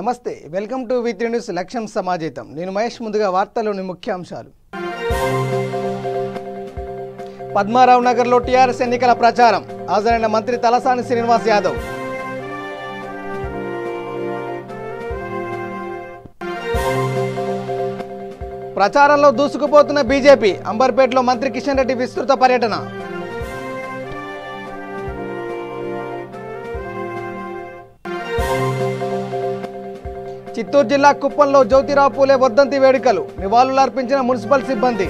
నమస్తే, welcome to వి3 news లక్ష్యం సమాజేతం. నేను మహేష్. ముందుగా వార్తల్లోని ముఖ్యాంశాలు. పద్మారావు నగర్లో టీఆర్ఎస్ ఎన్నికల ప్రచారం. హాజరైన మంత్రి తలసాని శ్రీనివాస్ యాదవ్. ప్రచారంలో దూసుకుపోతున్న బీజేపీ. అంబర్పేటలో మంత్రి కిషన్ రెడ్డి విస్తృత పర్యటన. చిత్తూరు జిల్లా కుప్పంలో జ్యోతిరావు పూలే వర్ధంతి వేడుకలు. నివాళులర్పించిన మున్సిపల్ సిబ్బంది.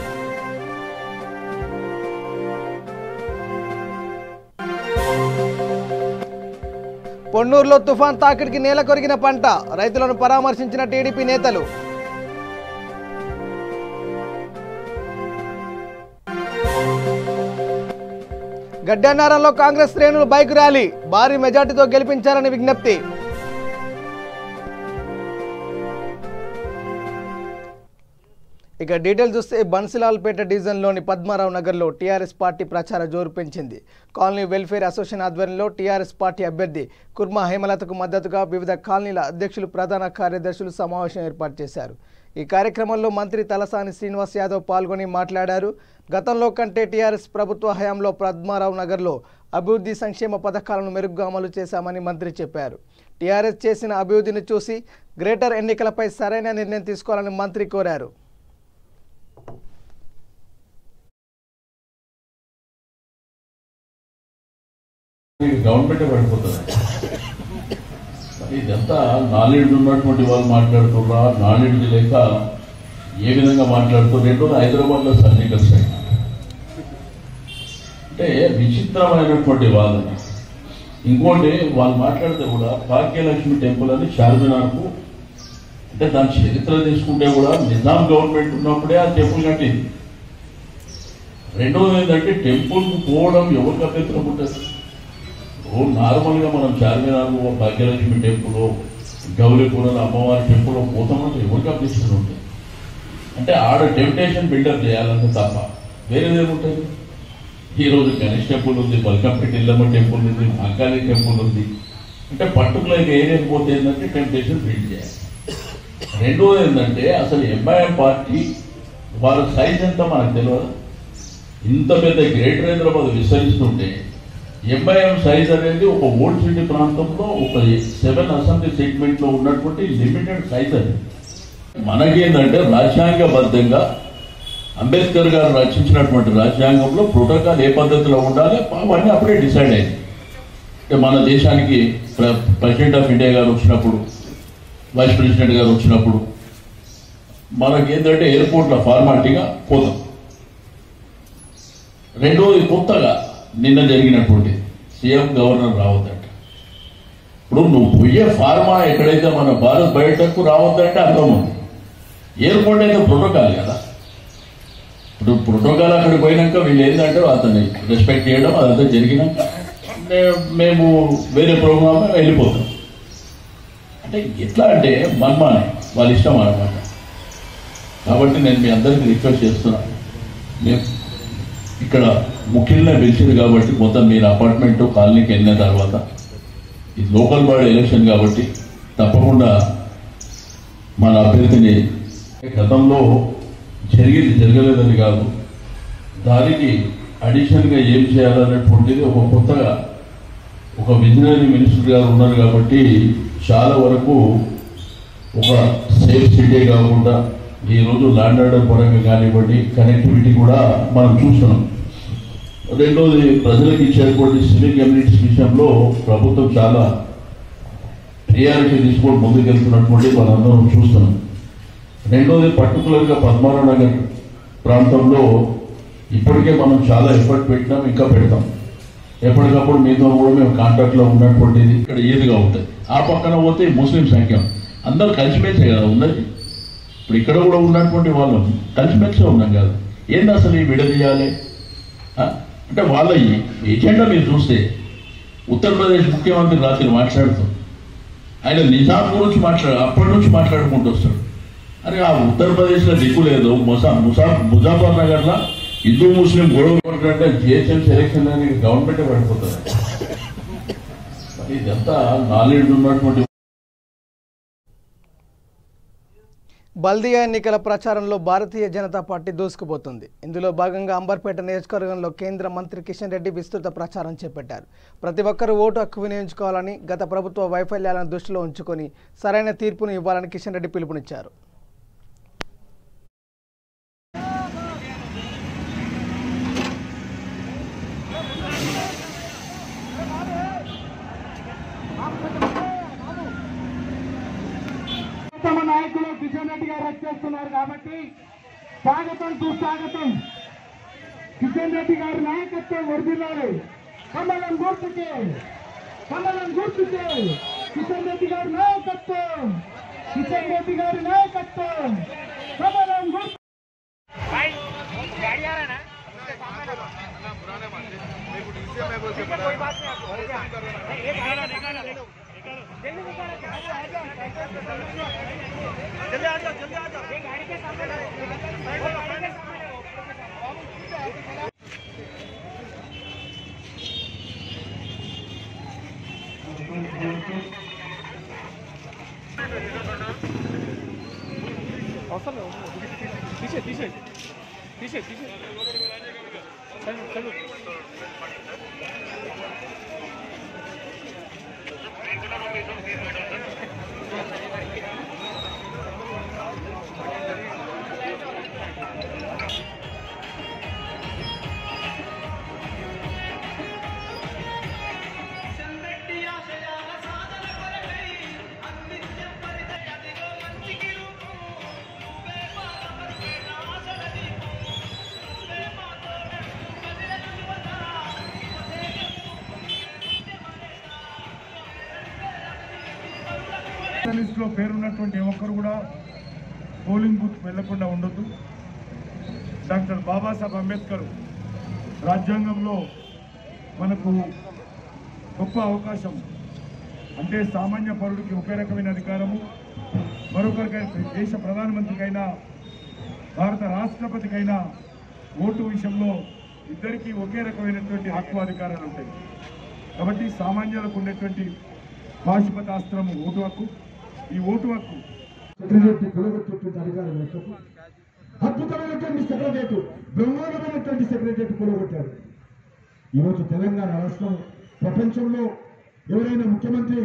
పొన్నూరులో తుఫాన్ తాకిడికి నేల కొరిగిన పంట. రైతులను పరామర్శించిన టీడీపీ నేతలు. గడ్డన్నారంలో కాంగ్రెస్ శ్రేణులు బైక్ ర్యాలీ. భారీ మెజార్టీతో గెలిపించారని విజ్ఞప్తి. ఇక డీటెయిల్స్ చూస్తే బన్సిలాల్పేట డివిజన్లోని పద్మారావు నగర్లో టీఆర్ఎస్ పార్టీ ప్రచార జోరు పెంచింది. కాలనీ వెల్ఫేర్ అసోసియేషన్ ఆధ్వర్యంలో టీఆర్ఎస్ పార్టీ అభ్యర్థి కుర్మా హేమలతకు మద్దతుగా వివిధ కాలనీల అధ్యక్షులు, ప్రధాన కార్యదర్శులు సమావేశం ఏర్పాటు చేశారు. ఈ కార్యక్రమంలో మంత్రి తలసాని శ్రీనివాస్ యాదవ్ పాల్గొని మాట్లాడారు. గతంలో కంటే టీఆర్ఎస్ ప్రభుత్వ హయాంలో పద్మారావు నగర్లో అభివృద్ధి సంక్షేమ పథకాలను మెరుగ్గా అమలు చేశామని మంత్రి చెప్పారు. టీఆర్ఎస్ చేసిన అభివృద్ధిని చూసి గ్రేటర్ ఎన్నికలపై సరైన నిర్ణయం తీసుకోవాలని మంత్రి కోరారు. గవర్నమెంట్ పడిపోతుంది. ఇదంతా నాలెడ్జ్ ఉన్నటువంటి వాళ్ళు మాట్లాడుతున్నా, నాలెడ్జ్ లేక ఏ విధంగా మాట్లాడుతున్నారు. రెండోది హైదరాబాద్లో సర్జికల్ స్ట్రైక్ అంటే విచిత్రమైనటువంటి వాదన. ఇంకోటి వాళ్ళు మాట్లాడితే కూడా భాగ్యలక్ష్మి టెంపుల్ అని చార్మినార్కు అంటే దాని చరిత్ర తీసుకుంటే కూడా నిజాం గవర్నమెంట్ ఉన్నప్పుడే ఆ టెంపుల్ కట్టింది. రెండోది ఏంటంటే టెంపుల్కు పోవడం ఎవరికి అభ్యంతరం ఉంటుంది. నార్మల్గా మనం చార్మినార్, భాగ్యలక్ష్మి టెంపుల్, గౌరీపురం అమ్మవారి టెంపుల్ పోతామంటే ఎవరికి అభ్యర్థులు ఉంటుంది. అంటే ఆడ టెంప్టేషన్ బిల్డప్ చేయాలంటే తప్ప వేరేదేముంటుంది. ఈరోజు గణేష్ టెంపుల్ ఉంది, బల్కంపేట ఇల్లమ్మ టెంపుల్ ఉంది, మహంకాళి టెంపుల్ ఉంది. అంటే పర్టికులర్గా ఏరియాకి పోతే ఏంటంటే టెంప్టేషన్ బిల్డ్ చేయాలి. రెండోది ఏంటంటే అసలు ఎంఐఎం పార్టీ వాళ్ళ సైజ్ ఎంత మనకు తెలియదు. ఇంత పెద్ద గ్రేటర్ హైదరాబాద్ విస్తరిస్తుంటే ఎంఐఎం సైజ్ అనేది ఒక ఓల్డ్ సిటీ ప్రాంతంలో ఒక 7 అసెంబ్లీ సెగ్మెంట్లో ఉన్నటువంటి లిమిటెడ్ సైజ్ అది. మనకేంటంటే రాజ్యాంగబద్ధంగా అంబేద్కర్ గారు రచించినటువంటి రాజ్యాంగంలో ప్రోటోకాల్ ఏ పద్ధతిలో ఉండాలి అవన్నీ అప్పుడే డిసైడ్ అయింది. మన దేశానికి ప్రెసిడెంట్ ఆఫ్ ఇండియా గారు వచ్చినప్పుడు, వైస్ ప్రెసిడెంట్ గారు వచ్చినప్పుడు మనకేంటంటే ఎయిర్పోర్ట్లో ఫార్మాలిటీగా పోతాం. రెండోది కొత్తగా నిన్న జరిగినటువంటి సీఎం గవర్నర్ రావద్దంట. ఇప్పుడు నువ్వు పోయే ఫార్మా ఎక్కడైతే మన భారత్ బయోటెక్ రావద్దంటే అర్థం ఉంది. ఎయిర్పోర్ట్ అయితే ప్రోటోకాల్ కదా. ఇప్పుడు ప్రోటోకాల్ అక్కడికి పోయినాక వీళ్ళు ఏంటంటే అతన్ని రెస్పెక్ట్ చేయడం అదంతా జరిగినాక మేము వేరే ప్రోగ్రామ్ వెళ్ళిపోతాం. అంటే ఎట్లా అంటే మన్మానే వాళ్ళ ఇష్టం అన్నమాట. కాబట్టి నేను మీ అందరికీ రిక్వెస్ట్ చేస్తున్నాను. మేము ఇక్కడ ముఖ్యంగా పిలిచింది కాబట్టి మొత్తం మీరు అపార్ట్మెంట్ కాలనీకి వెళ్ళిన తర్వాత ఇది లోకల్ బాడీ ఎలక్షన్ కాబట్టి తప్పకుండా మన అభ్యర్థిని గతంలో జరగలేదని కాదు, దానికి అడిషనల్గా ఏం చేయాలనేటువంటిది ఒక కొత్తగా ఒక విజనరీ మినిస్టర్ గారు ఉన్నారు కాబట్టి చాలా వరకు ఒక సేఫ్ సిటీ కాకుండా ఈరోజు ల్యాండ్ ఆర్డర్ పరంగా కానివ్వండి, కనెక్టివిటీ కూడా మనం చూస్తున్నాం. రెండోది ప్రజలకు ఇచ్చేటువంటి సివిక్ కమ్యూనిటీస్ విషయంలో ప్రభుత్వం చాలా ప్రియారిటీ తీసుకొని ముందుకెళ్తున్నటువంటి మనందరం చూస్తున్నాం. రెండోది పర్టికులర్గా పద్మారావు నగర్ ప్రాంతంలో ఇప్పటికే మనం చాలా ఎఫర్ట్ పెట్టినాం, ఇంకా పెడతాం. ఎప్పటికప్పుడు మీతో కూడా మేము కాంటాక్ట్లో ఉన్నటువంటిది ఇక్కడ ఈజీగా ఉంటుంది. ఆ పక్కన పోతే ముస్లిం సంఖ్య అందరూ కలిసిమెలిసే కదా ఉన్నది. ఇప్పుడు ఇక్కడ కూడా ఉన్నటువంటి వాళ్ళం కలిసిమెలిసే ఉన్నాం కదా. ఏంటి అసలు ఈ విడదీయాలి అంటే వాళ్ళ ఎజెండా మీరు చూస్తే ఉత్తరప్రదేశ్ ముఖ్యమంత్రి రాత్రి మాట్లాడుతూ ఆయన నిజాం గురించి అప్పటి నుంచి మాట్లాడుకుంటూ వస్తాడు. అరే ఆ ఉత్తరప్రదేశ్లో దిక్కు లేదు, ముజాఫర్ నగర్లో హిందూ ముస్లిం గొడవ పడుతుంటే జిహెచ్ఎంసీ ఎలక్షన్ అనేది గవర్నమెంటే పడిపోతుంది. ఇదంతా నాలెడ్జ్ ఉన్నటువంటి బల్దియా ఎన్నికల ప్రచారంలో భారతీయ జనతా పార్టీ దూసుకుపోతుంది. ఇందులో భాగంగా అంబర్పేట నియోజకవర్గంలో కేంద్ర మంత్రి కిషన్ రెడ్డి విస్తృత ప్రచారం చేపట్టారు. ప్రతి ఒక్కరూ ఓటు హక్కు వినియోగించుకోవాలని, గత ప్రభుత్వ వైఫల్యాలను దృష్టిలో ఉంచుకొని సరైన తీర్పును ఇవ్వాలని కిషన్ రెడ్డి పిలుపునిచ్చారు. నాయకులు కిషన్ రెడ్డి గారు వచ్చేస్తున్నారు కాబట్టి స్వాగతం సుస్వాగతం. కిషన్ రెడ్డి గారి నాయకత్వం వర్ధిల్లాలి. కమలం గుర్తుకే, కమలం గుర్తుకే. కిషన్ రెడ్డి గారి నాయకత్వం, కిషన్ రెడ్డి గారి నాయకత్వం, కమలం గుర్తు. లిస్టులో పేరున్నటువంటి ఒక్కరు కూడా పోలింగ్ బూత్ వెళ్లకుండా ఉండొద్దు. డాక్టర్ బాబాసాహెబ్ అంబేద్కర్ రాజ్యాంగంలో మనకు గొప్ప అవకాశం అంటే సామాన్య పౌరుడికి ఒకే రకమైన అధికారము, మరొకరికైనా దేశ ప్రధానమంత్రికైనా భారత రాష్ట్రపతికైనా ఓటు విషయంలో ఇద్దరికీ ఒకే రకమైనటువంటి హక్కు అధికారాలు ఉంటాయి. కాబట్టి సామాన్యులకు ఉండేటువంటి పాశుపతాస్త్రము ఓటు హక్కు. ఈ ఓటు హక్కు సెక్రటరీ కూలగొట్టేటువంటి అధికారం లేకపోతే అద్భుతమైనటువంటి సెక్రటరీ, బ్రహ్మాండమైనటువంటి సెక్రటరీ కూలగొట్టారు. ఈరోజు తెలంగాణ రాష్ట్రం ప్రపంచంలో ఎవరైనా ముఖ్యమంత్రి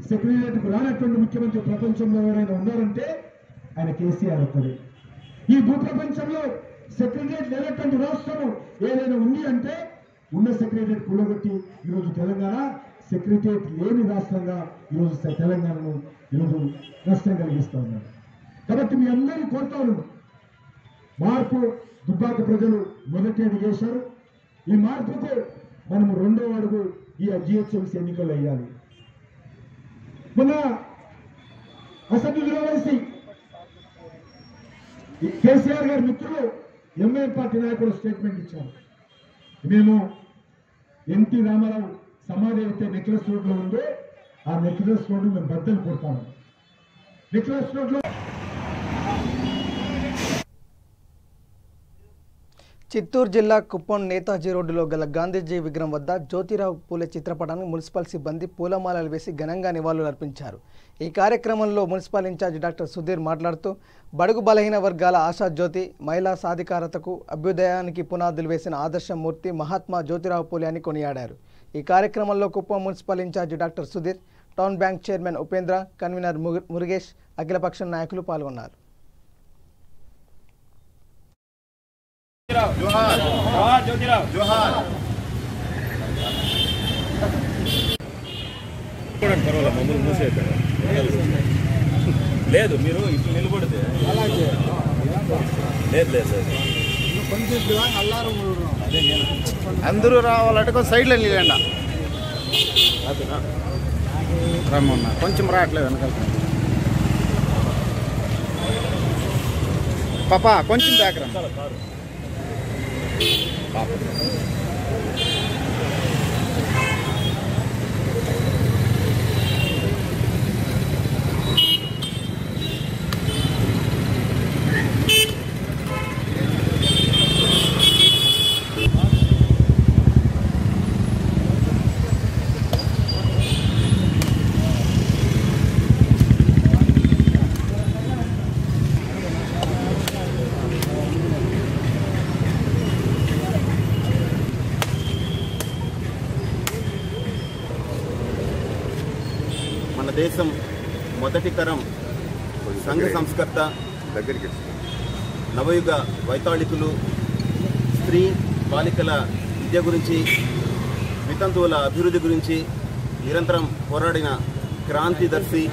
సెక్రటరీకి రానటువంటి ముఖ్యమంత్రి ప్రపంచంలో ఎవరైనా ఉన్నారంటే ఆయన కేసీఆర్ ఒక్కడే. ఈ భూప్రపంచంలో సెక్రటరీ లేనటువంటి రాష్ట్రం ఏదైనా ఉంది అంటే ఉన్న సెక్రటరీ కూలగొట్టి ఈరోజు తెలంగాణ సెక్రటరియట్ లేని రాష్ట్రంగా ఈరోజు తెలంగాణను ఈరోజు నష్టం కలిగిస్తూ ఉన్నారు. కాబట్టి మీ అందరినీ కోరుతా ఉన్నాను, మార్పు దుబ్బాక ప్రజలు మొదటి అడుగు చేశారు. ఈ మార్పుకు మనము రెండో అడుగు ఈ జిహెచ్ఎంసీ ఎన్నికలు వేయాలి. మొన్న అసెంబ్లీలో వేసి కేసీఆర్ గారి మిత్రులు ఎంఐఎం పార్టీ నాయకులు స్టేట్మెంట్ ఇచ్చారు. మేము ఎన్టీ రామారావు సమాధి అయితే నెక్లెస్ రోడ్ లో ఉందో ఆ నెక్లెస్ రోడ్ మేము బద్దలు కొడతాము. నెక్లెస్ రోడ్ లో చిత్తూరు జిల్లా కుప్పం నేతాజీ రోడ్డులో గల గాంధీజీ విగ్రహం వద్ద జ్యోతిరావు పూలే చిత్రపటానికి మున్సిపల్ సిబ్బంది పూలమాలలు వేసి ఘనంగా నివాళులు అర్పించారు. ఈ కార్యక్రమంలో మున్సిపల్ ఇన్ఛార్జ్ డాక్టర్ సుధీర్ మాట్లాడుతూ బడుగు బలహీన వర్గాల ఆశాజ్యోతి, మహిళా సాధికారతకు, అభ్యుదయానికి పునాదులు వేసిన ఆదర్శమూర్తి మహాత్మా జ్యోతిరావు పూలే అని కొనియాడారు. ఈ కార్యక్రమంలో Kuppam municipal in-charge doctor Sudheer, town bank chairman Upendra, convener Murugesh, అఖిలపక్షం నాయకులు పాల్గొన్నారు. లేదు మీరు ఇట్లా నిలబడితే లేదు లేదు అందరూ రావాలంటే కొంచెం సైడ్లో నిలబడి రమ్మన్నా కొంచెం రావట్లేదు వెనకాల పాప కొంచెం దగ్గర దేశం మొదటి తరం సంఘ సంస్కర్త, నవయుగ వైతాళికులు, స్త్రీ బాలికల విద్య గురించి, వితంతువుల అభివృద్ధి గురించి నిరంతరం పోరాడిన క్రాంతిదర్శి,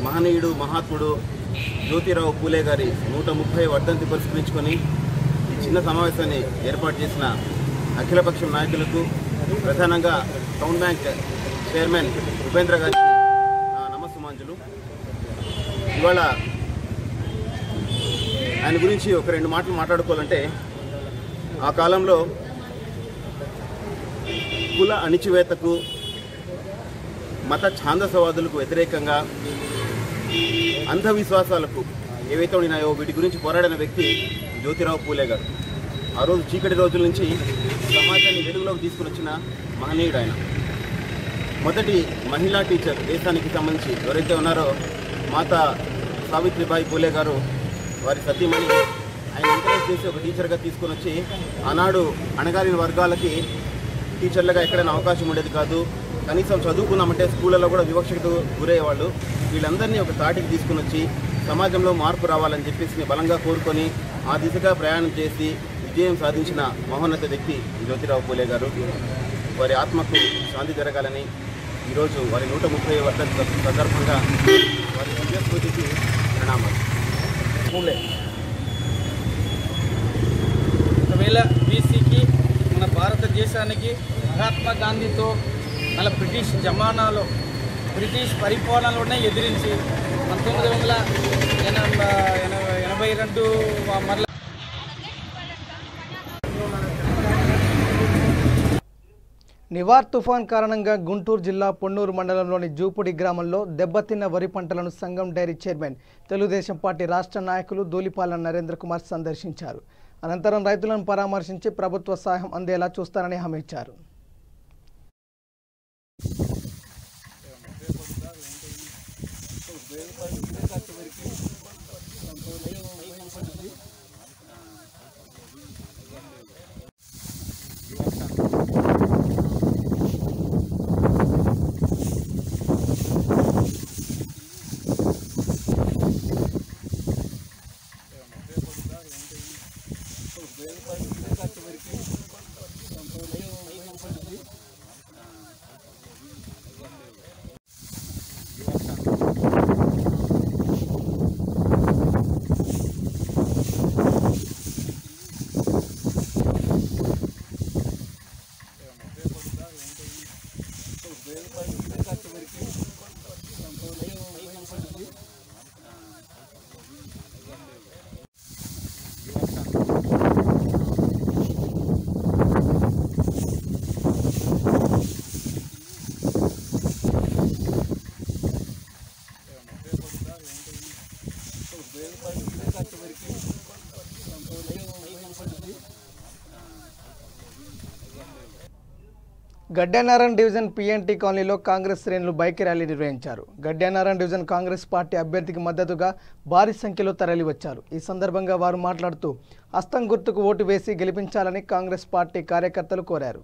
మహనీయుడు, మహాత్ముడు జ్యోతిరావు పూలే గారి 130వ వర్ధంతి పురస్కరించుకొని ఈ చిన్న సమావేశాన్ని ఏర్పాటు చేసిన అఖిలపక్షం నాయకులకు, ప్రధానంగా టౌన్ బ్యాంక్ చైర్మన్ ఉపేంద్ర గారికి నా నమస్సుమాంజలు. ఇవాళ ఆయన గురించి ఒక 2 మాటలు మాట్లాడుకోవాలంటే, ఆ కాలంలో కుల అణిచివేతకు, మత ఛాందసవాదులకు వ్యతిరేకంగా, అంధవిశ్వాసాలకు ఏవైతే ఉన్నాయో వీటి గురించి పోరాడిన వ్యక్తి జ్యోతిరావు పూలే గారు. ఆ రోజు చీకటి రోజుల నుంచి సమాజాన్ని వెలుగులోకి తీసుకుని వచ్చిన మహనీయుడు ఆయన. మొదటి మహిళా టీచర్ దేశానికి సంబంధించి ఎవరైతే ఉన్నారో మాతా సావిత్రిబాయి పూలే గారు, వారి సతీమణి ఆయన ఎంకరేజ్ చేసి ఒక టీచర్గా తీసుకొని వచ్చి, ఆనాడు అణగారిన వర్గాలకి టీచర్లుగా ఎక్కడైనా అవకాశం ఉండేది కాదు, కనీసం చదువుకున్నామంటే స్కూళ్ళలో కూడా వివక్షకు గురయ్యేవాళ్ళు. వీళ్ళందరినీ ఒక తాటికి తీసుకుని వచ్చి సమాజంలో మార్పు రావాలని చెప్పేసి బలంగా కోరుకొని ఆ దిశగా ప్రయాణం చేసి విజయం సాధించిన మహోన్నత వ్యక్తి జ్యోతిరావు పూలే గారు. వారి ఆత్మకు శాంతి జరగాలని ఈరోజు వారి 130వ వర్ధంతి సందర్భంగా వారి దివ్యస్మృతికి ప్రణామాలు. ఒకవేళ బీసీకి మన భారతదేశానికి మహాత్మా గాంధీతో మళ్ళీ బ్రిటిష్ జమానాలో బ్రిటిష్ పరిపాలనలోనే ఎదిరించి 1982 మరల నివార్ తుఫాన్ కారణంగా గుంటూరు జిల్లా పొన్నూరు మండలంలోని జూపుడి గ్రామంలో దెబ్బతిన్న వరి పంటలను సంఘం డైరీ చైర్మన్ తెలుగుదేశం పార్టీ రాష్ట్ర నాయకులు ధూళిపాల నరేంద్ర కుమార్ సందర్శించారు. అనంతరం రైతులను పరామర్శించి ప్రభుత్వ సహాయం అందేలా చూస్తారని హామీ ఇచ్చారు. గడ్డనారాయణ డివిజన్ పిఎన్టీ కాలనీలో కాంగ్రెస్ శ్రేణులు బైక్ ర్యాలీ నిర్వహించారు. గడ్డనారాయణ డివిజన్ కాంగ్రెస్ పార్టీ అభ్యర్థికి మద్దతుగా భారీ సంఖ్యలో తరలివచ్చారు. ఈ సందర్భంగా వారు మాట్లాడుతూ హస్తం గుర్తుకు ఓటు వేసి గెలిపించాలని కాంగ్రెస్ పార్టీ కార్యకర్తలు కోరారు.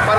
para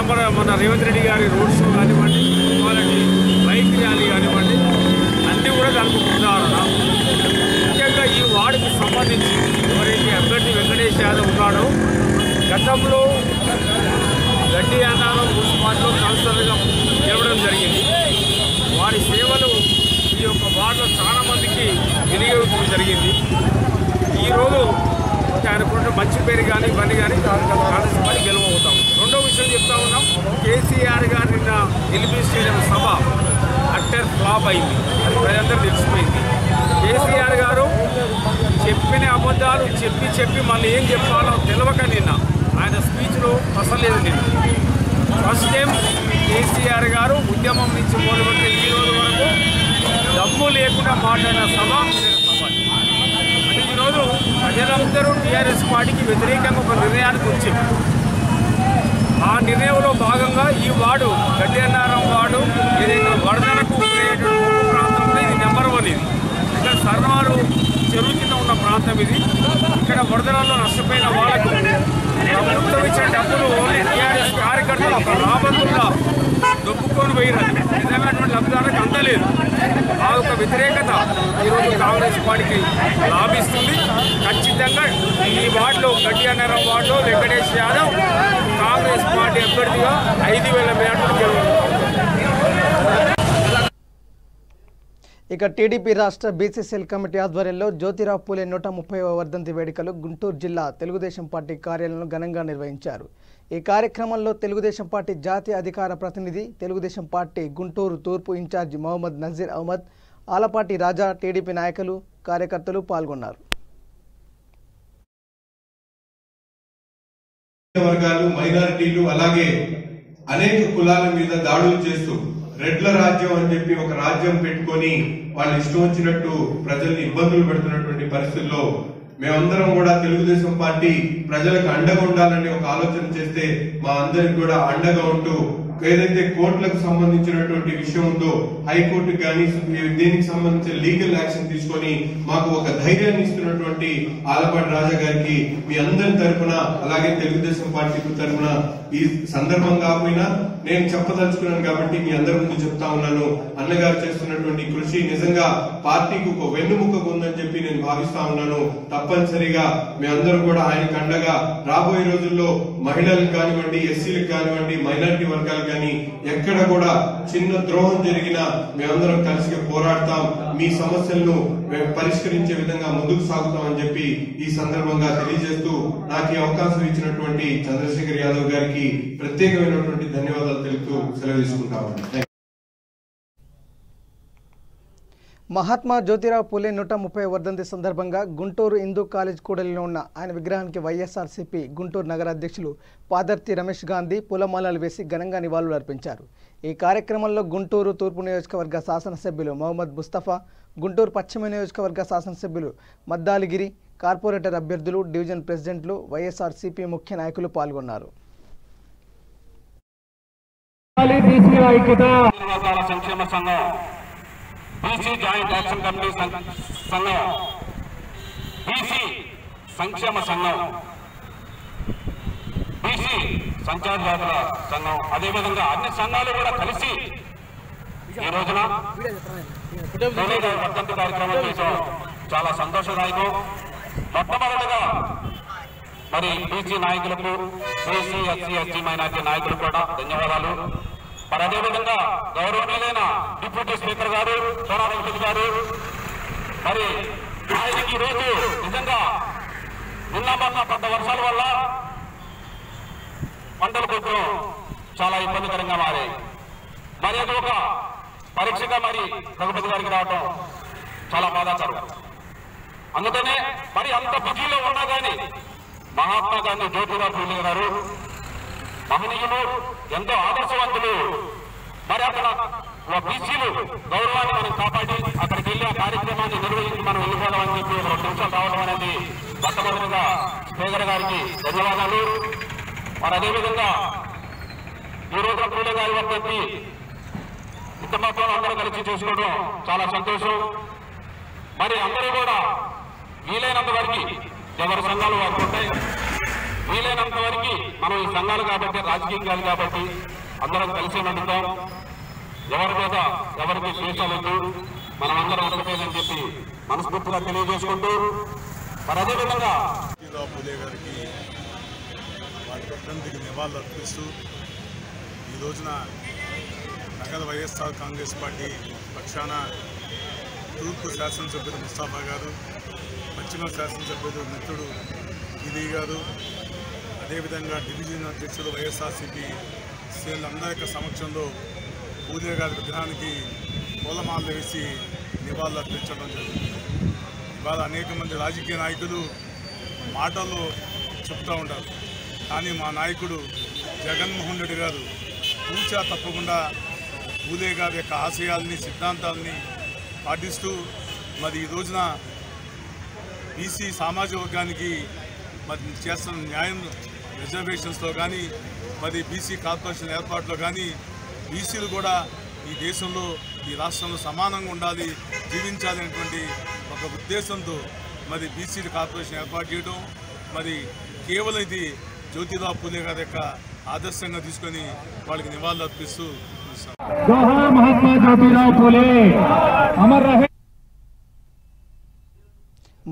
మన రేవంత్ రెడ్డి గారి రోడ్ షో కానివ్వండి, వాళ్ళకి బైక్ ర్యాలీ కానివ్వండి, అన్నీ కూడా దానికి ఉదాహరణ. ముఖ్యంగా ఈ వార్డుకు సంబంధించి ఎవరైతే అభ్యర్థి వెంకటేష్ యాదవ్ ఉన్నాడో, గతంలో గడ్డి అన్నారం మున్సిపాలిటీలో కౌన్సిలర్గా గెలవడం జరిగింది. వారి సేవలు ఈ యొక్క వార్డులో చాలా మందికి వినియోగించడం జరిగింది. ఈరోజు ఆయనకున్న మంచి పేరు కానీ ఇవన్నీ కానీ కాంగ్రెస్ పార్టీ గెలవబోతాం. రెండో విషయం చెప్తా ఉన్నాం, కేసీఆర్ గారు నిన్న ఎల్బీ స్టేడియం సభ అట్టర్ ఫ్లాప్ అయింది, అది ప్రజలందరూ తెలిసిపోయింది. కేసీఆర్ గారు చెప్పిన అబద్ధాలు చెప్పి మళ్ళీ ఏం చెప్పాలో తెలియక నిన్న ఆయన స్పీచ్లో అసలేదు. నిన్న ఫస్ట్ టైం కేసీఆర్ గారు ఉద్యమం నుంచి మొదలుపెట్టి ఈ రోజు వరకు డబ్బు లేకుండా మాట్లాడిన సభ అంటే ఈరోజు ప్రజలందరూ టీఆర్ఎస్ పార్టీకి వ్యతిరేకంగా ఒక నిర్ణయానికి వచ్చింది. ఆ నిర్ణయంలో భాగంగా ఈ వార్డు గడ్డి అన్నారం వార్డు ఏదైతే వరదలకు ప్రాంతంలో ఇది నెంబర్ 1. ఇది ఇక్కడ సర్వాలు చెరువు కింద ఉన్న ప్రాంతం. ఇది ఇక్కడ వరదలలో నష్టపోయిన వాళ్ళకు ప్రభుత్వం ఇచ్చిన డబ్బులు ఓన్లీ టీఆర్ఎస్ కార్యకర్తలు రాబతుల్లో దొబ్బుకొని పోయినారు. నిజమైనటువంటి లబ్ధిదారులకు అందలేదు. ఆ యొక్క వ్యతిరేకత ఈరోజు కాంగ్రెస్ పార్టీకి లాభిస్తుంది. ఖచ్చితంగా ఈ వార్డులో గడ్డి అన్నారం వార్డులో వెంకటేష్ యాదవ్ కాంగ్రెస్ పార్టీ అభ్యర్థిగా 5,000 మేటలు గెలుస్తారు. ఇక టీడీపీ రాష్ట్ర బీసీసీఎల్ కమిటీ ఆధ్వర్యంలో జ్యోతిరావు పూలే 130వ వర్ధంతి వేడుకలు గుంటూరు జిల్లా తెలుగుదేశం పార్టీ కార్యాలయంలో ఘనంగా నిర్వహించారు. ఈ కార్యక్రమంలో తెలుగుదేశం పార్టీ జాతీయ అధికార ప్రతినిధి, తెలుగుదేశం పార్టీ గుంటూరు తూర్పు ఇన్ఛార్జి మహమ్మద్ నజీర్ అహ్మద్, ఆలపాటి రాజా, టీడీపీ నాయకులు, కార్యకర్తలు పాల్గొన్నారు. వర్గాలు, మైనారిటీలు, అలాగే అనేక కులాల మీద దాడులు చేస్తూ రెడ్ల రాజ్యం అని చెప్పి ఒక రాజ్యం పెట్టుకొని వాళ్ళు ఇష్టం వచ్చినట్టు ప్రజల్ని ఇబ్బందులు పెడుతున్నటువంటి పరిస్థితుల్లో మేమందరం కూడా తెలుగుదేశం పార్టీ ప్రజలకు అండగా ఉండాలని ఒక ఆలోచన చేస్తే మా అందరికి కూడా అండగా ఉంటూ ఏదైతే కోర్టులకు సంబంధించినటువంటి విషయం ఉందో హైకోర్టుకు కానీ దీనికి సంబంధించిన లీగల్ యాక్షన్ తీసుకొని మాకు ఒక ధైర్యాన్ని ఇస్తున్నటువంటి ఆలపాటి రాజా గారికి మీ అందరి తరఫున, అలాగే తెలుగుదేశం పార్టీ తరఫున ఈ సందర్భం కాకపోయినా నేను చెప్పదలుచుకున్నాను కాబట్టి మీ అందరి ముందు చెప్తా ఉన్నాను. అన్నగారు చేస్తున్నటువంటి కృషి నిజంగా పార్టీకి ఒక వెన్నుముక ఉందని చెప్పి నేను భావిస్తా ఉన్నాను. తప్పనిసరిగా మీ అందరూ కూడా ఆయనకు అండగా రాబోయే రోజుల్లో మహిళలకు కానివ్వండి, ఎస్సీలకు కానివ్వండి, మైనారిటీ వర్గాలకు కానీ ఎక్కడ కూడా చిన్న ద్రోహం జరిగినా మేమందరం కలిసి పోరాడతాం, మీ సమస్యలను పరిష్కరించే విధంగా ముందుకు సాగుతామని చెప్పి ఈ సందర్భంగా తెలియజేస్తూ నాకు ఈ అవకాశం ఇచ్చినటువంటి చంద్రశేఖర్ యాదవ్ గారికి ప్రత్యేకమైనటువంటి ధన్యవాదాలు తెలుపుతూ సెలవు తీసుకుంటామండి. మహాత్మా జ్యోతిరావు పూలే 130వ వర్ధంతి సందర్భంగా గుంటూరు హిందూ కాలేజ్ కూడలిలో ఉన్న ఆయన విగ్రహానికి వైఎస్ఆర్సీపీ గుంటూరు నగర అధ్యక్షులు పాదర్తి రమేష్ గాంధీ పూలమాలలు వేసి ఘనంగా నివాళులు అర్పించారు. ఈ కార్యక్రమంలో గుంటూరు తూర్పు నియోజకవర్గ శాసనసభ్యులు మహమ్మద్ ముస్తఫా, గుంటూరు పశ్చిమ నియోజకవర్గ శాసనసభ్యులు మద్దాలిగిరి, కార్పొరేటర్ అభ్యర్థులు, డివిజన్ ప్రెసిడెంట్లు, వైఎస్ఆర్సీపీ ముఖ్య నాయకులు పాల్గొన్నారు. బీసీ జాయింట్ యాక్షన్ కమిటీ సంఘం, బీసీ సంక్షేమ సంఘం, బీసీ సంచారదారుల సంఘం, అదేవిధంగా అన్ని సంఘాలు కూడా కలిసి ఈ రోజున వర్ధంతి కార్యక్రమం చేసాం. చాలా సంతోషదాయకం. మొట్టమొదటిగా మరి బీసీ నాయకులకు, బీసీ ఎస్సీ ఎస్టీ మైనార్టీ నాయకులు కూడా ధన్యవాదాలు. మరి అదేవిధంగా గౌరవనీయులైన డిప్యూటీ స్పీకర్ గారు సోనా వెంకటేష్ గారు, మరి ఆయనకి ఈరోజు నిజంగా నిన్న మొన్న పెద్ద వర్షాల వల్ల పంటలు కొంచెం చాలా ఇబ్బందికరంగా మారాయి. మరి అది ఒక పరీక్షగా మరి రఘుపతి గారికి రావడం చాలా బాధాకరం. అందుకనే మరి అంత బిజీలో ఉన్నా కానీ మహాత్మా గాంధీ జ్యోతిరావు పూలే గారు మహనీయులు, ఎంతో ఆదర్శవంతులు. మరి అక్కడ బీసీలు గౌరవాన్ని మనం కాపాడి అక్కడికి వెళ్ళి ఆ కార్యక్రమాన్ని నిర్వహించి మనం వెళ్ళిపోదామని చెప్పి 2 నిమిషాలు రావడం అనేది మొట్టమొదటిగా స్పీకర్ గారికి ధన్యవాదాలు. మరి అదేవిధంగా ఈ రోజు పూలే గారి వర్ధంతి ఇంత మాత్రం అందరూ కలిసి చేసుకోవడం చాలా సంతోషం. మరి అందరూ కూడా వీలైనంత వరకు ఎవరి సంఘాలు వారికి ఉంటాయి, వీలైనంత వరకు మనం ఈ సంఘాలు కాబట్టి రాజకీయం కాదు కాబట్టి అందరం కలిసి నడుద్దాం. ఎవరి మీద ఎవరికి శేషాలొద్దు, మనమందరం ఒకటేనని చెప్పి మనస్ఫూర్తిగా తెలియజేసుకుంటూ మరి అదేవిధంగా పూలే గారికి వారి వర్ధంతికి నివాళులు అర్పిస్తూ ఈ రోజున నగర వైఎస్ఆర్ కాంగ్రెస్ పార్టీ పక్షాన తూర్పు శాసనసభ్యులు ముస్తాఫా గారు, పశ్చిమ శాసనసభ్యులు మిత్రుడు ఈదీ గారు, అదేవిధంగా డివిజన్ అధ్యక్షులు వైఎస్ఆర్సీపీ శ్రేణులందరి యొక్క సమక్షంలో పూలే గారి విగ్రహానికి పూలమాలలు వేసి నివాళులు అర్పించడం జరిగింది. ఇవాళ అనేక మంది రాజకీయ నాయకులు మాటల్లో చెప్తూ ఉంటారు, కానీ మా నాయకుడు జగన్మోహన్ రెడ్డి గారు పూచా తప్పకుండా పూలే గారి యొక్క ఆశయాల్ని సిద్ధాంతాలని పాటిస్తూ మరి ఈ రోజున బీసీ సామాజిక వర్గానికి మరి చేస్తున్న న్యాయం రిజర్వేషన్స్లో కానీ మరి బీసీ కార్పొరేషన్ ఏర్పాటులో కానీ బీసీలు కూడా ఈ దేశంలో ఈ రాష్ట్రంలో సమానంగా ఉండాలి, జీవించాలి అనేటువంటి ఒక ఉద్దేశంతో మరి బీసీ కార్పొరేషన్ ఏర్పాటు చేయడం మరి కేవలం ఇది జ్యోతిరావు పూలే గారి యొక్క ఆదర్శంగా తీసుకొని వాళ్ళకి నివాళులు అర్పిస్తూ మహాత్మా జ్యోతిరావు పూలే అమర్ రహే.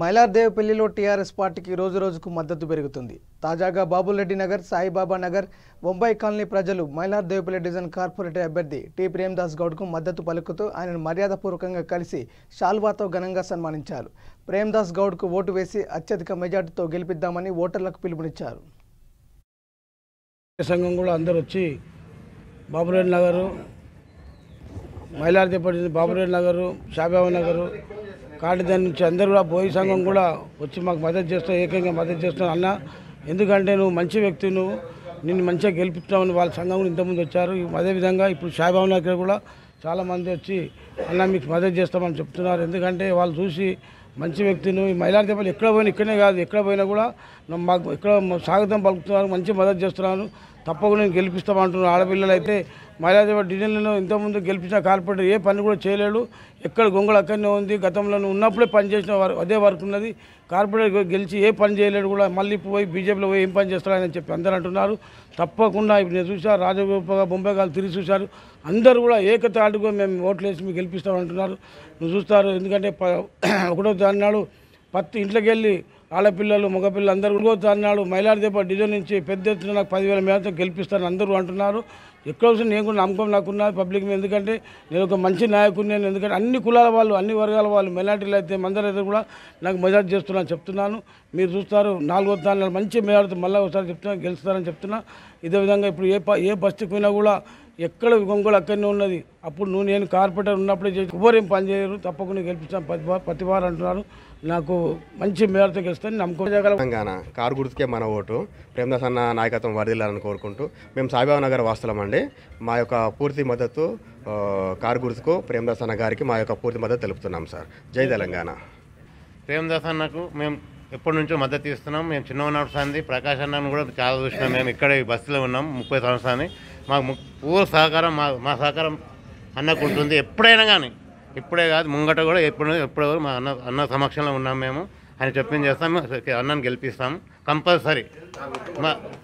మైలార్దేవపల్లిలో టీఆర్ఎస్ పార్టీకి రోజు రోజుకు మద్దతు పెరుగుతుంది. తాజాగా బాబులరెడ్డి నగర్, సాయిబాబా నగర్, బొంబాయి కాలనీ ప్రజలు మైలార్దేవపల్లి డివిజన్ కార్పొరేటర్ అభ్యర్థి టి ప్రేమ్దాస్ గౌడ్కు మద్దతు పలుకుతూ ఆయనను మర్యాదపూర్వకంగా కలిసి షాల్వాతో ఘనంగా సన్మానించారు. ప్రేమ్దాస్ గౌడ్కు ఓటు వేసి అత్యధిక మెజార్టీతో గెలిపిద్దామని ఓటర్లకు పిలుపునిచ్చారు. సంఘం కూడా అందరూ వచ్చి బాబురెడ్డి నగరు, మైలార్దేవపల్లి, బాబురెడ్డి నగరు, సాయిబాబా నగరు, కాటిదాని నుంచి అందరూ కూడా బోయి సంఘం కూడా వచ్చి మాకు మద్దతు చేస్తాం, ఏకంగా మద్దతు చేస్తాం అన్న. ఎందుకంటే నువ్వు మంచి వ్యక్తి, నిన్ను మంచిగా గెలిపిస్తామని వాళ్ళ సంఘం కూడా ఇంతకుముందు వచ్చారు. అదేవిధంగా ఇప్పుడు సాయిబాబా నగర్ కూడా చాలామంది వచ్చి అన్న మీకు మద్దతు చేస్తామని చెప్తున్నారు. ఎందుకంటే వాళ్ళు చూసి మంచి వ్యక్తిని మైలార్దేవపల్లి ఎక్కడ పోయినా, ఇక్కడనే కాదు ఎక్కడ పోయినా కూడా మాకు ఎక్కడ స్వాగతం పలుకుతున్నారు, మంచి మద్దతు చేస్తున్నాను, తప్పకుండా నేను గెలిపిస్తామంటున్నాను. ఆడపిల్లలు అయితే మైలార్దేవపల్లి డివిజన్లో ఇంతకుముందు గెలిపించిన కార్పొరేటర్ ఏ పని కూడా చేయలేడు, ఎక్కడ గొంగళ అక్కడనే ఉంది. గతంలో ఉన్నప్పుడే పని చేసిన అదే వర్క్ ఉన్నది. కార్పొరేటర్ గెలిచి ఏ పని చేయలేడు కూడా, మళ్ళీ పోయి బీజేపీలో పోయి ఏం పని చేస్తారని చెప్పి అందరూ అంటున్నారు. తప్పకుండా ఇప్పుడు నేను చూశాను, రాజగోపాల్ బొంబాయి గారు తిరిగి చూశారు, అందరూ కూడా ఏకతాటిగా మేము ఓట్లు వేసి మీకు గెలిపిస్తామంటున్నారు. నువ్వు చూస్తారు. ఎందుకంటే 1వ తారీఖు నాడు ఇంట్లోకి వెళ్ళి ఆడపిల్లలు మగపిల్లలు అందరూ 1వ తారీఖు నాడు మైలార్దేవపల్లి డివిజన్ నుంచి పెద్ద ఎత్తున నాకు 10,000 మేరతో గెలిపిస్తారని అందరూ అంటున్నారు. ఎక్కడ నేను కూడా నమ్మకం నాకున్నది పబ్లిక్ మీద. ఎందుకంటే నేను ఒక మంచి నాయకుడిని. నేను ఎందుకంటే అన్ని కులాల వాళ్ళు, అన్ని వర్గాల వాళ్ళు, మైనార్టీలు అయితే మందరైతే కూడా నాకు మెజార్టీ చేస్తున్నాను చెప్తున్నాను. మీరు చూస్తారు 4వ తారీఖు మంచి మెజార్టీ మళ్ళీ ఒకసారి చెప్తున్నా గెలుస్తారని చెప్తున్నా. ఇదే విధంగా ఇప్పుడు ఏ బస్సుకి పోయినా కూడా ఎక్కడ గొంగళ అక్కడనే ఉన్నది. అప్పుడు నేను కార్పొరేటర్ ఉన్నప్పుడే చేసి ఎవరేం పని చేయరు, తప్పకుండా గెలిపిస్తాను ప్రతివారు అంటున్నారు. నాకు మంచి మేరతో గెలుస్తాను నమ్మకం. తెలంగాణ కారు గుర్తుకే మన ఓటు, ప్రేమ్దాస్ అన్న నాయకత్వం వర్ధిల్లాలని కోరుకుంటూ మేము సాయిబాబా నగర్ వాస్తవం అండి. మా యొక్క పూర్తి మద్దతు కారు గుర్తుకు ప్రేమ్దాస్ అన్న గారికి మా యొక్క పూర్తి మద్దతు తెలుపుతున్నాం సార్. జై తెలంగాణ. ప్రేమ్దాస్ అన్నకు మేము ఎప్పటి నుంచో మద్దతు ఇస్తున్నాం. మేము చిన్ననాడు సంది ప్రకాష్ అన్నను కూడా చాలా చూసినాం. మేము ఇక్కడ ఈ బస్సులో ఉన్నాం 30 సంవత్సరాన్ని. మాకు పూర్వ సహకారం మా సహకారం అన్నకు ఉంటుంది. ఎప్పుడైనా కానీ, ఇప్పుడే కాదు ముంగట కూడా ఎప్పుడు మా అన్న సమక్షంలో ఉన్నాం. మేము ఆయన చెప్పింది చేస్తాం, అన్నను గెలిపిస్తాం కంపల్సరీ.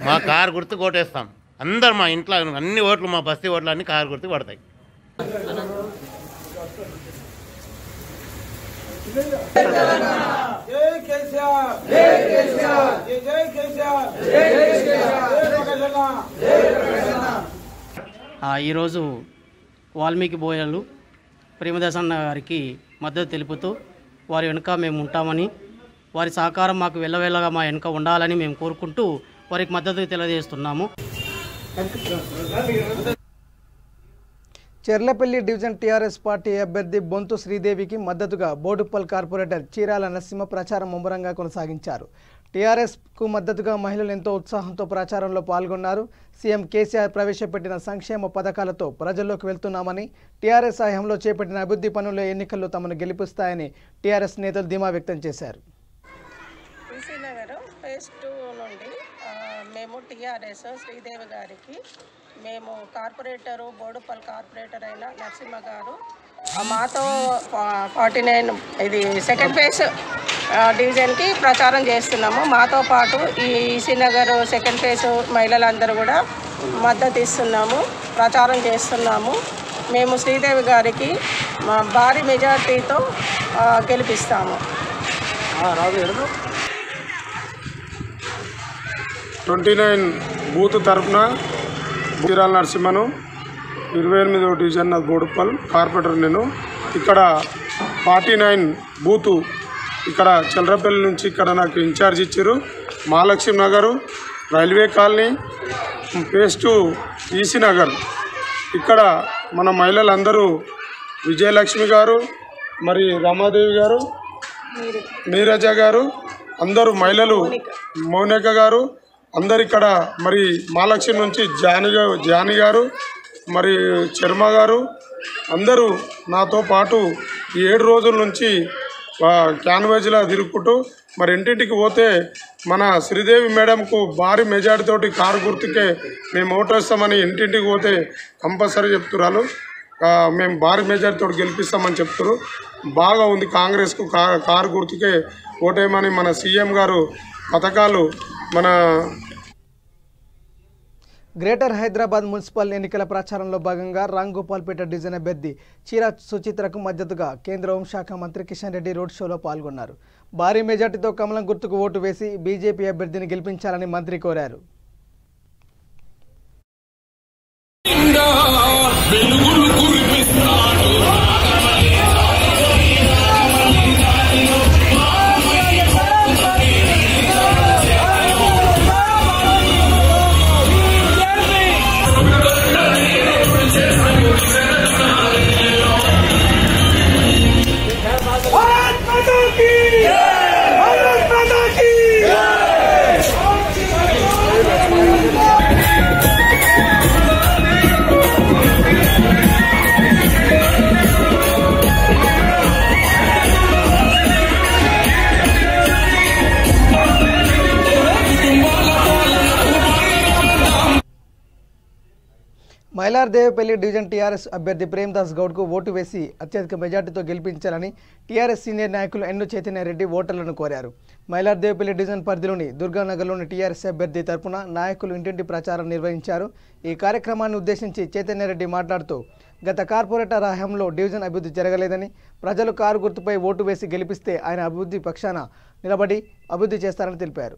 మా కారు గుర్తు ఓటేస్తాం. అందరు మా ఇంట్లో అన్ని ఓట్లు, మా బస్తీ ఓట్లు అన్ని కారు గుర్తు పడతాయి. ఈరోజు వాల్మీకి బోయలు ప్రేమదాస్ అన్న గారికి మద్దతు తెలుపుతూ వారి వెనుక మేము ఉంటామని, వారి సహకారం మాకు వెళ్ళవేళగా మా వెనుక ఉండాలని మేము కోరుకుంటూ వారికి మద్దతు తెలియజేస్తున్నాము. చెర్లపల్లి డివిజన్ టీఆర్ఎస్ పార్టీ అభ్యర్థి బొంతు శ్రీదేవికి మద్దతుగా బోడుప్పల్ కార్పొరేటర్ చీరాల నరసింహ ప్రచారం ముమ్మరంగా కొనసాగించారు. టీఆర్ఎస్కు మద్దతుగా మహిళలు ఎంతో ఉత్సాహంతో ప్రచారంలో పాల్గొన్నారు. సీఎం కేసీఆర్ ప్రవేశపెట్టిన సంక్షేమ పథకాలతో ప్రజల్లోకి వెళ్తున్నామని, టీఆర్ఎస్ హయాంలో చేపట్టిన అభివృద్ధి పనుల్లో ఎన్నికల్లో తమను గెలిపిస్తాయని టీఆర్ఎస్ నేతలు ధీమా వ్యక్తం చేశారు. మేము టీఆర్ఎస్ శ్రీదేవి గారికి మేము కార్పొరేటరు బోడుపల్ కార్పొరేటర్ అయిన నరసింహ గారు మాతో 49 ఇది సెకండ్ ఫేజ్ డివిజన్కి ప్రచారం చేస్తున్నాము. మాతో పాటు ఈ ఈసీ నగర్ సెకండ్ ఫేజ్ మహిళలందరూ కూడా మద్దతు ఇస్తున్నాము, ప్రచారం చేస్తున్నాము. మేము శ్రీదేవి గారికి భారీ మెజార్టీతో గెలిపిస్తాము. 29 బూత్ తరఫున బీరాల నరసింహను 28వ డివిజన్ బోడుపల్ కార్పొరేటర్. నేను ఇక్కడ 49 బూతు ఇక్కడ చంద్రపల్లి నుంచి ఇక్కడ నాకు ఇన్ఛార్జ్ ఇచ్చారు. Mahalakshmi Nagar, railway colony, phase 2 EC Nagar. ఇక్కడ మన మహిళలందరూ విజయలక్ష్మి గారు, మరి రమాదేవి గారు, నీరజ గారు, అందరూ మహిళలు, మౌనిక గారు అందరు ఇక్కడ, మరి మహాలక్ష్మి నుంచి జాని గారు, మరి శర్మ గారు అందరూ నాతో పాటు 7 రోజుల నుంచి క్యాన్వేజ్లా తిరుగుకుంటూ మరి ఇంటింటికి పోతే మన శ్రీదేవి మేడంకు భారీ మెజార్టీతోటి కారు గుర్తుకే మేము ఓటేస్తామని ఇంటింటికి పోతే కంపల్సరీ చెప్తున్నారు. మేము భారీ మెజార్టీతో గెలిపిస్తామని చెప్తున్నారు. బాగా ఉంది కాంగ్రెస్కు కారు గుర్తుకే ఓటేయమని మన సీఎం గారు పథకాలు మన గ్రేటర్ హైదరాబాద్ మున్సిపల్ ఎన్నికల ప్రచారంలో భాగంగా రాంగోపాల్పేట డివిజన్ అభ్యర్థి చీరా సుచిత్రకు మద్దతుగా కేంద్ర హోంశాఖ మంత్రి కిషన్ రెడ్డి రోడ్ షోలో పాల్గొన్నారు. భారీ మెజార్టీతో కమలం గుర్తుకు ఓటు వేసి బీజేపీ అభ్యర్థిని గెలిపించాలని మంత్రి కోరారు. మైలార్దేవిపల్లి డివిజన్ టీఆర్ఎస్ అభ్యర్థి ప్రేమ్దాస్ గౌడ్కు ఓటు వేసి అత్యధిక మెజార్టీతో గెలిపించాలని టీఆర్ఎస్ సీనియర్ నాయకులు ఎన్ను చైతన్యరెడ్డి ఓటర్లను కోరారు. మైలార్దేవిపల్లి డివిజన్ పరిధిలోని దుర్గానగర్లోని టీఆర్ఎస్ అభ్యర్థి తరపున నాయకులు ఇంటింటి ప్రచారం నిర్వహించారు. ఈ కార్యక్రమాన్ని ఉద్దేశించి చైతన్యరెడ్డి మాట్లాడుతూ గత కార్పొరేటర్ హయాంలో డివిజన్ అభివృద్ధి జరగలేదని, ప్రజలు కారు గుర్తుపై ఓటు వేసి గెలిపిస్తే ఆయన అభివృద్ధి పక్షాన నిలబడి అభివృద్ధి చేస్తారని తెలిపారు.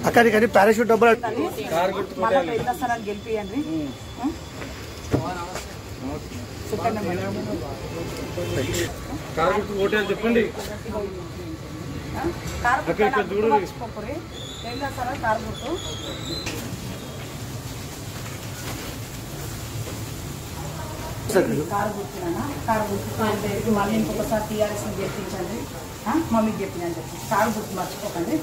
అక్కడికి కానీ పారాషూట్ డబ్బులు గెలిపియండి. చెప్పండి. కారు గుర్తు మళ్ళీ ఇంకొకసారి టీఆర్ఎస్ గెలిపించండి. మమ్మీకి చెప్పిన చెప్పి కారు గుర్తు మర్చిపోకండి.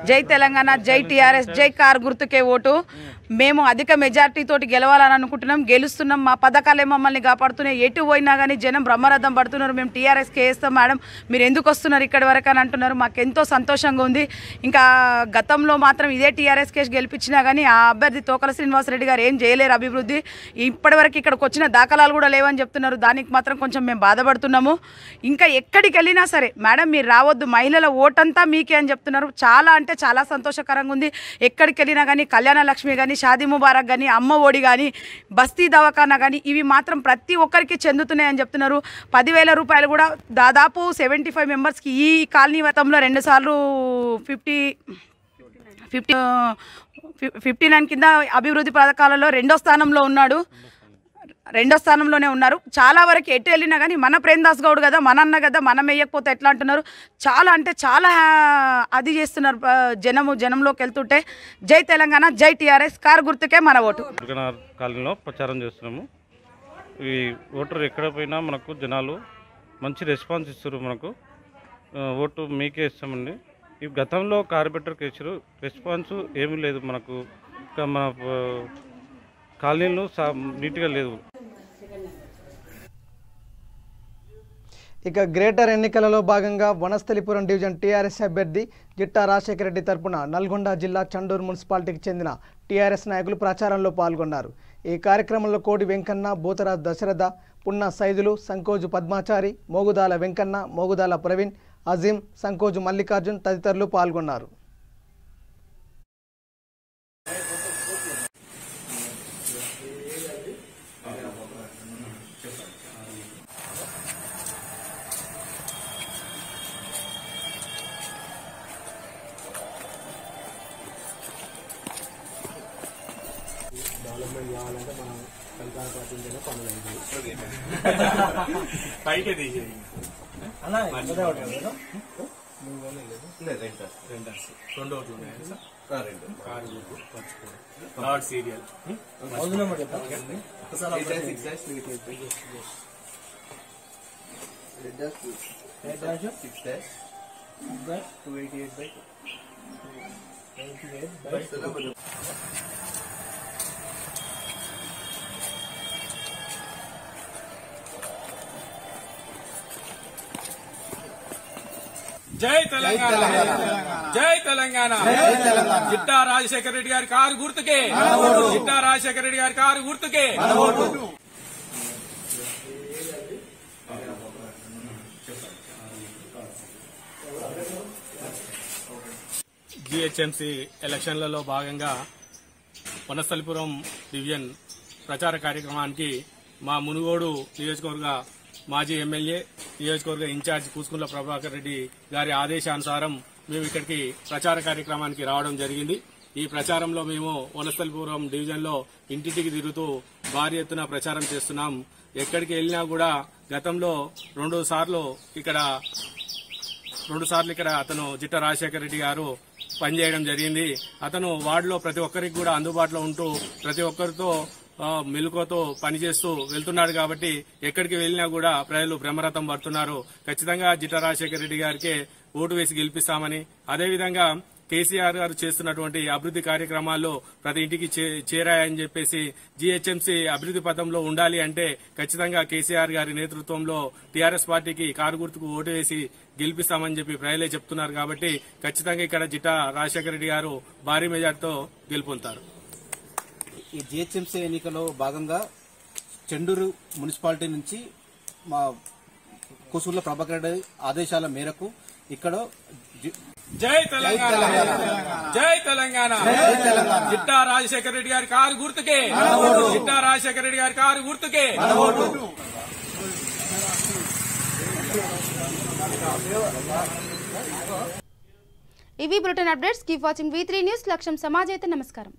జై తెలంగాణ, జై టీఆర్ఎస్, జై కార్ గుర్తుకే ఓటు. మేము అధిక మెజార్టీ తోటి గెలవాలని అనుకుంటున్నాం, గెలుస్తున్నాం. మా పథకాలే మమ్మల్ని కాపాడుతున్నాయి. ఎటు పోయినా కానీ జనం బ్రహ్మరథం పడుతున్నారు. మేము టీఆర్ఎస్కి వేస్తాం మేడం, మీరు ఎందుకు వస్తున్నారు ఇక్కడి వరకు అని అంటున్నారు. మాకు ఎంతో సంతోషంగా ఉంది. ఇంకా గతంలో మాత్రం ఇదే టీఆర్ఎస్ కేసు గెలిపించినా కానీ ఆ అభ్యర్థి తోకల శ్రీనివాసరెడ్డి గారు ఏం చేయలేరు అభివృద్ధి. ఇప్పటివరకు ఇక్కడికి వచ్చిన దాఖలాలు కూడా లేవని చెప్తున్నారు. దానికి మాత్రం కొంచెం మేము బాధపడుతున్నాము. ఇంకా ఎక్కడికి వెళ్ళినా సరే మేడం మీరు రావద్దు, మహిళల ఓటంతా మీకే అని చెప్తున్నారు. చాలా అంటే చాలా సంతోషకరంగా ఉంది. ఎక్కడికి వెళ్ళినా కానీ కళ్యాణ లక్ష్మి కానీ, షాదీ ముబారక్ కానీ, అమ్మ ఒడి కానీ, బస్తీ దవాఖానా కానీ ఇవి మాత్రం ప్రతి ఒక్కరికి చెందుతున్నాయని చెప్తున్నారు. 10,000 రూపాయలు కూడా దాదాపు 75 మెంబర్స్కి ఈ కాలనీ వతంలో 2 సార్లు 59 కింద అభివృద్ధి పథకాలలో 2వ స్థానంలో ఉన్నాడు. 2వ స్థానంలోనే ఉన్నారు. చాలా వరకు ఎటు వెళ్ళినా కానీ మన ప్రేమ్దాస్ గౌడ్ కదా, మన అన్న కదా, మనం వేయకపోతే ఎట్లా అంటున్నారు. చాలా అంటే చాలా అది చేస్తున్నారు. జనంలోకి వెళ్తుంటే జై తెలంగాణ, జై టీఆర్ఎస్, కారు గుర్తుకే మన ఓటు. కాలనీలో ప్రచారం చేస్తున్నాము. ఈ ఓటర్ ఎక్కడ పోయినా మనకు జనాలు మంచి రెస్పాన్స్ ఇస్తారు. మనకు ఓటు మీకే ఇస్తామండి. ఈ గతంలో కార్పొరేటర్కి ఇచ్చారు, రెస్పాన్స్ ఏమీ లేదు. మనకు మన కాలనీలో నీట్గా లేదు. ఇక గ్రేటర్ ఎన్నికలలో భాగంగా వనస్థలిపురం డివిజన్ టీఆర్ఎస్ అభ్యర్థి జిట్టా రాజశేఖర రెడ్డి తరపున నల్గొండ జిల్లా చండూరు మున్సిపాలిటీకి చెందిన టీఆర్ఎస్ నాయకులు ప్రచారంలో పాల్గొన్నారు. ఈ కార్యక్రమంలో కోడి వెంకన్న, బోతరాజ్ దశరథ, పున్న సైదులు, సంకోజు పద్మాచారి, మోగుదాల వెంకన్న, మోగుదాల ప్రవీణ్, అజీం, సంకోజు మల్లికార్జున్ తదితరులు పాల్గొన్నారు. డెవలప్మెంట్ కావాలంటే మనం సంతాన పాటించిన పనులు పైకి తీసేది రెండు ఒకటి ఉన్నాయి సార్, రెండు కారు థర్డ్ సీరియల్ జై తెలంగాణ, జై తెలంగాణ. జిట్టా రాజశేఖర రెడ్డి గారి కారు గుర్తుకే, జిట్టా రాజశేఖర రెడ్డి గారి కారు గుర్తుకే. జిహెచ్ఎంసీ ఎలక్షన్లలో భాగంగా వనస్థలిపురం డివిజన్ ప్రచార కార్యక్రమానికి మా మునుగోడు నియోజకవర్గ మాజీ ఎమ్మెల్యే, నియోజకవర్గ ఇన్ఛార్జ్ కూసుకుంట్ల ప్రభాకర్ రెడ్డి గారి ఆదేశానుసారం మేము ఇక్కడికి ప్రచార కార్యక్రమానికి రావడం జరిగింది. ఈ ప్రచారంలో మేము వనస్థలిపురం డివిజన్లో ఇంటింటికి తిరుగుతూ భారీ ఎత్తున ప్రచారం చేస్తున్నాం. ఎక్కడికి వెళ్ళినా కూడా గతంలో రెండు సార్లు ఇక్కడ అతను జిట్టా రాజశేఖర రెడ్డి గారు పనిచేయడం జరిగింది. అతను వార్డులో ప్రతి ఒక్కరికి కూడా అందుబాటులో ఉంటూ ప్రతి ఒక్కరితో మెలకువతో పనిచేస్తూ వెళ్తున్నాడు కాబట్టి ఎక్కడికి వెళ్లినా కూడా ప్రజలు బ్రహ్మరథం పడుతున్నారు. ఖచ్చితంగా జిట్టా రాజశేఖర రెడ్డి గారికే ఓటు వేసి గెలిపిస్తామని, అదేవిధంగా కేసీఆర్ గారు చేస్తున్నటువంటి అభివృద్ది కార్యక్రమాల్లో ప్రతి ఇంటికి చేరాయని చెప్పేసి జీహెచ్ఎంసీ అభివృద్ది పథంలో ఉండాలి అంటే ఖచ్చితంగా కేసీఆర్ గారి నేతృత్వంలో టీఆర్ఎస్ పార్టీకి కారు గుర్తుకు ఓటు వేసి గెలిపిస్తామని చెప్పి ప్రజలే చెప్తున్నారు. కాబట్టి ఖచ్చితంగా ఇక్కడ జిట్టా రాజశేఖర రెడ్డి గారు భారీ మెజార్టీతో గెలుపొందుతారు. ఈ జిహెచ్ఎంసీ ఎన్నికలో భాగంగా చెండూరు మున్సిపాలిటీ నుంచి మా కూసుకుంట్ల ప్రభాకర్ రెడ్డి ఆదేశాల మేరకు ఇక్కడ జై తెలంగాణ, జై తెలంగాణ. జిట్టా రాజశేఖర రెడ్డి గారి కారు గుర్తుకే, జిట్టా రాజశేఖర రెడ్డి గారి కారు గుర్తుకే. ఇవి bulletin updates. Keep watching V3 news. లక్ష్యం సమాజైతే. నమస్కారం.